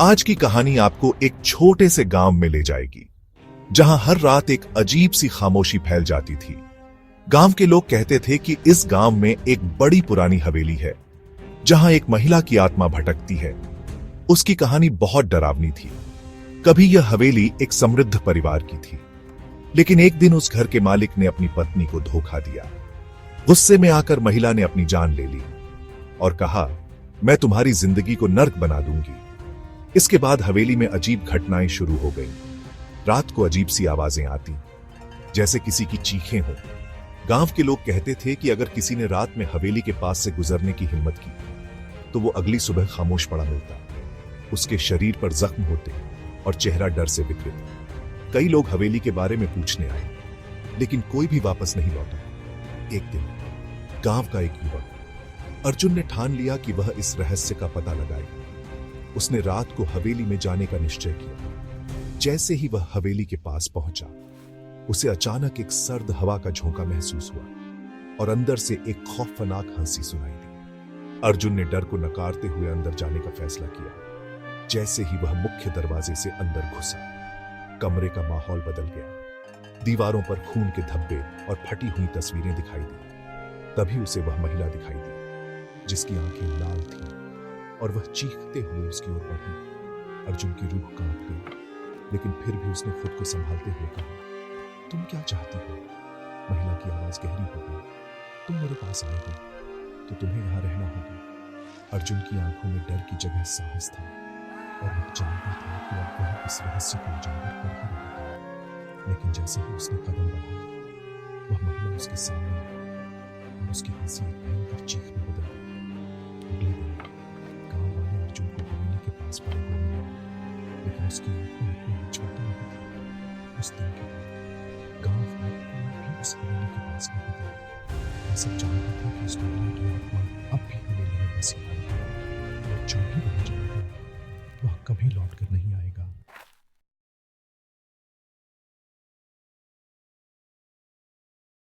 आज की कहानी आपको एक छोटे से गांव में ले जाएगी, जहां हर रात एक अजीब सी खामोशी फैल जाती थी। गांव के लोग कहते थे कि इस गांव में एक बड़ी पुरानी हवेली है, जहां एक महिला की आत्मा भटकती है। उसकी कहानी बहुत डरावनी थी। कभी यह हवेली एक समृद्ध परिवार की थी, लेकिन एक दिन उस घर के मालिक ने अपनी पत्नी को धोखा दिया। गुस्से में आकर महिला ने अपनी जान ले ली और कहा, मैं तुम्हारी जिंदगी को नर्क बना दूंगी। इसके बाद हवेली में अजीब घटनाएं शुरू हो गईं। रात को अजीब सी आवाजें आती, जैसे किसी की चीखें हों। गांव के लोग कहते थे कि अगर किसी ने रात में हवेली के पास से गुजरने की हिम्मत की, तो वो अगली सुबह खामोश पड़ा मिलता। उसके शरीर पर जख्म होते और चेहरा डर से विकृत। कई लोग हवेली के बारे में पूछने आए, लेकिन कोई भी वापस नहीं लौटा। एक दिन गांव का एक युवक अर्जुन ने ठान लिया कि वह इस रहस्य का पता लगाएगा। उसने रात को हवेली में जाने का निश्चय किया। जैसे ही वह हवेली के पास पहुंचा, उसे अचानक एक सर्द हवा का झोंका महसूस हुआ और अंदर से एक खौफनाक हंसी सुनाई दी। अर्जुन ने डर को नकारते हुए अंदर जाने का फैसला किया। जैसे ही वह मुख्य दरवाजे से अंदर घुसा, कमरे का माहौल बदल गया। दीवारों पर खून के धब्बे और फटी हुई तस्वीरें दिखाई दी। तभी उसे वह महिला दिखाई दी, जिसकी आंखें लाल थीं और वह चीखते हुए उसकी ओर बढ़ी। अर्जुन की रूह कांप गई, लेकिन फिर भी उसने खुद को संभालते हुए कहा, तुम क्या चाहती हो? महिला की आवाज गहरी हो गई। तुम मेरे पास आए हो तो तुम्हें यहां रहना होगा। अर्जुन की आंखों में डर की जगह साहस था और वह जानता था कि अब वह इस रहस्य को उजागर कर ही रहेगा। लेकिन जैसे ही उसने कदम बढ़ाया, वह महिला उसके सामने आई और उसकी हंसी एक भयंकर चीख में बदल गई। अगले दिन गांव वाले अर्जुन को हवेली के पास पड़े हुए मिले, लेकिन उसकी आंखें इतनी छोटी नहीं थी। उस दिन के बाद गांव में कोई भी उस हवेली के पास नहीं गया। वे सब जानते थे कि उस महिला की आत्मा अब भी हवेली में बसी हुई है और जो भी वहां जाएगा, वह कभी लौट कर